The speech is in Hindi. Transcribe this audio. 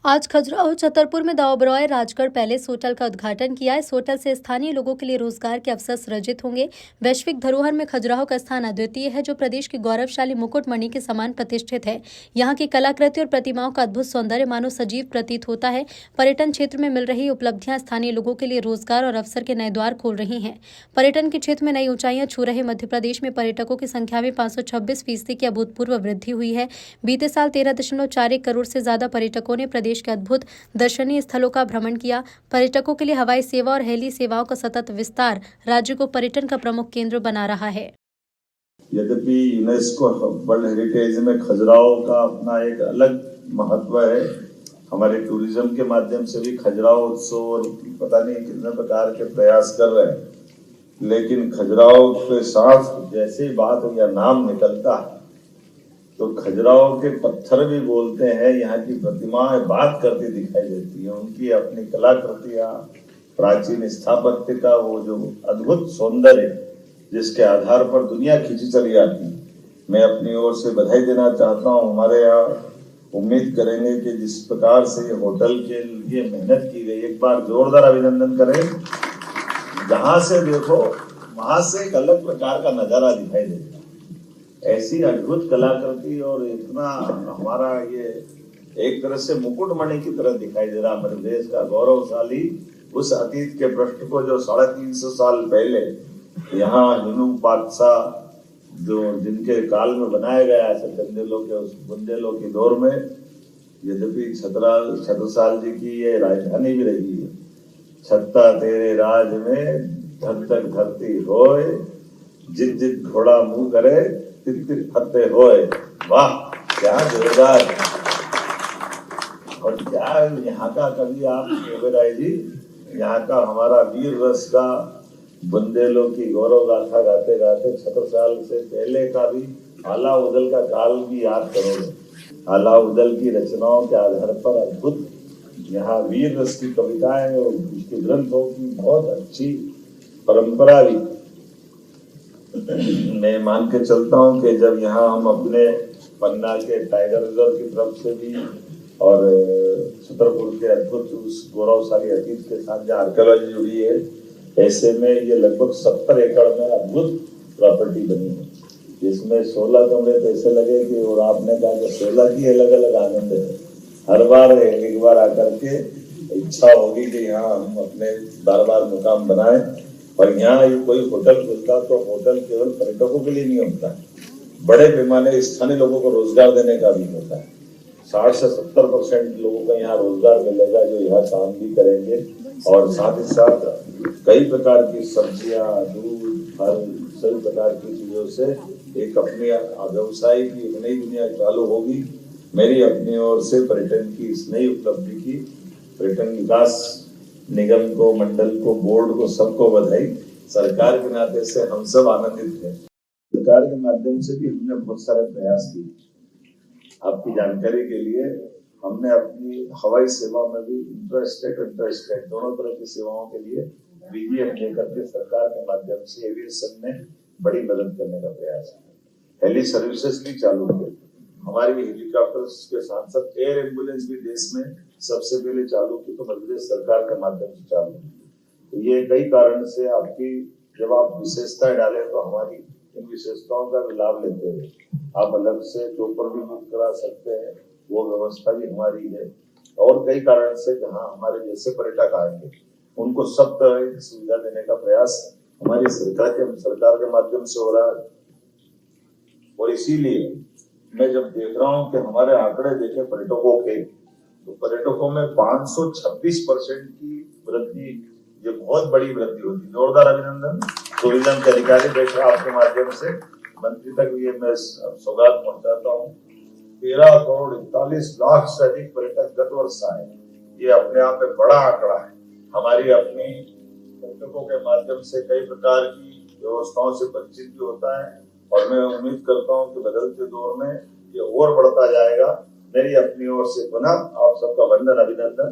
आज खजुराहो छतरपुर में दाऊबरॉय राजगढ़ पैलेस होटल का उद्घाटन किया। इस होटल से स्थानीय लोगों के लिए रोजगार के अवसर सृजित होंगे। वैश्विक धरोहर में खजुराहो का स्थान अद्वितीय है, जो प्रदेश की गौरवशाली मुकुटमणि के समान प्रतिष्ठित है। यहाँ की कलाकृति और प्रतिमाओं का अद्भुत सौंदर्य मानो सजीव प्रतीत होता है। पर्यटन क्षेत्र में मिल रही उपलब्धियां स्थानीय लोगों के लिए रोजगार और अवसर के नए द्वार खोल रही हैं। पर्यटन के क्षेत्र में नई ऊंचाइयां छू रहे मध्य प्रदेश में पर्यटकों की संख्या में 526% की अभूतपूर्व वृद्धि हुई है। बीते साल 13.41 करोड़ से ज्यादा पर्यटकों ने प्रदेश के अद्भुत दर्शनीय स्थलों का भ्रमण किया। पर्यटकों के लिए हवाई सेवा और हेली सेवाओं का सतत विस्तार राज्य को पर्यटन का प्रमुख केंद्र बना रहा है। यद्यपि यूनेस्को वर्ल्ड हेरिटेज में खजुराहो का अपना एक अलग महत्व है, हमारे टूरिज्म के माध्यम से भी खजुराहो उत्सव और पता नहीं कितने प्रकार के प्रयास कर रहे हैं, लेकिन खजुराहो के साथ जैसे बात या नाम निकलता है तो खजुराहो के पत्थर भी बोलते हैं। यहाँ की प्रतिमाएं बात करती दिखाई देती है। उनकी अपनी कलाकृतियां, प्राचीन स्थापत्य का वो जो अद्भुत सौंदर्य जिसके आधार पर दुनिया खींची चली आती है। मैं अपनी ओर से बधाई देना चाहता हूँ। हमारे यहाँ उम्मीद करेंगे कि जिस प्रकार से ये होटल के लिए मेहनत की गई, एक बार जोरदार अभिनंदन करें। जहां से देखो वहां से एक अलग प्रकार का नजारा दिखाई देता है। ऐसी अद्भुत कलाकृति और इतना हमारा ये एक तरह से मुकुटमणि की तरह दिखाई दे रहा हमारे देश का गौरवशाली उस अतीत के पृष्ठ को जो 350 साल पहले यहाँ हिंदू बादशाह जो जिनके काल में बनाया गया है, बुंदेलों के दौर में। यद्यपि छत्रसाल जी की ये राजधानी भी रही है। छत्ता तेरे राज में धक धक धरती होए, जित जित घोड़ा मुंह करे तिर तिर फते होए। वाह, क्या जोरदार। और क्या यहाँ का कवि आप राय जी, यहाँ का हमारा वीर रस का बुंदेलों की गौरव गाथा गाते गाते छत्रसाल से पहले का भी अलाउद्दीन का काल भी याद करोगे। अलाउद्दीन की रचनाओं के आधार पर अद्भुत यहाँ वीर रस की कविताएं और उसके ग्रंथों की बहुत अच्छी परंपरा भी मैं मान के चलता हूँ कि जब यहाँ हम अपने पन्ना के टाइगर रिजर्व की तरफ से भी और छतरपुर के अद्भुत उस गौरवशाली अतीत के साथ जहाँ आर्कियोलॉजी जुड़ी है, ऐसे में ये लगभग 70 एकड़ में अद्भुत प्रॉपर्टी बनी है, जिसमें 16 कमरे तो ऐसे लगे कि, और आपने कहा कि 16 की अलग अलग आनंद है। हर बार एक बार आकर के इच्छा होगी कि यहाँ हम अपने बार बार मुकाम बनाए। और यहाँ कोई होटल खुलता तो होटल केवल पर्यटकों के लिए नहीं होता है, बड़े पैमाने स्थानीय लोगों को रोजगार देने का भी होता है। 60 से 70% लोगों का यहाँ रोजगार मिलेगा, जो यहाँ काम भी करेंगे। और साथ ही साथ कई प्रकार की सब्जियां, दूध, फल, सभी प्रकार की चीजों से एक अपनी व्यवसाय की एक नई दुनिया चालू होगी। मेरी अपनी ओर से पर्यटन की इस नई उपलब्धि की पर्यटन विकास निगम को, मंडल को, बोर्ड को, सबको बधाई। सरकार के नाते से हम सब आनंदित हैं। सरकार के माध्यम से भी हमने बहुत सारे प्रयास किए। आपकी जानकारी के लिए हमने अपनी हवाई सेवा में भी इंटरस्टेट दोनों तरह की सेवाओं के लिए VGF लेकर के सरकार के माध्यम से एविएशन में बड़ी मदद करने का प्रयास किया। हेली सर्विसेज भी चालू की। हमारी हेलीकॉप्टर्स के साथ साथ एयर एम्बुलेंस भी देश में सबसे पहले चालू की, तो मध्य प्रदेश सरकार के माध्यम से चालू की। तो ये कई कारण से आपकी जब आप विशेषताएं डालें तो हमारी इन विशेषताओं का भी लाभ लेते हैं। आप अलग से चौपर भी बुक करा सकते हैं, वो व्यवस्था भी हमारी है। और कई कारण से जहाँ हमारे जैसे पर्यटक आएंगे उनको सब तरह की सुविधा देने का प्रयास हमारी सरकार के माध्यम से हो रहा है। और इसीलिए मैं जब देख रहा हूँ कि हमारे आंकड़े देखे पर्यटकों के, तो पर्यटकों में 526% की वृद्धि, ये बहुत बड़ी वृद्धि होती है। जोरदार अभिनंदन। टूरिज्म के अधिकारी देख रहे आपके माध्यम से मंत्री तक ये मैं सौगात पहुंचाता हूँ। 13,41,00,000 से अधिक पर्यटक गत वर्ष आए। ये अपने आप में बड़ा आंकड़ा है। हमारी अपनी पर्यटकों के माध्यम से कई प्रकार की व्यवस्थाओं से परिचित भी होता है, और मैं उम्मीद करता हूं कि बदलते दौर में ये और बढ़ता जाएगा। मेरी अपनी ओर से पुनः आप सबका वंदन, अभिनंदन।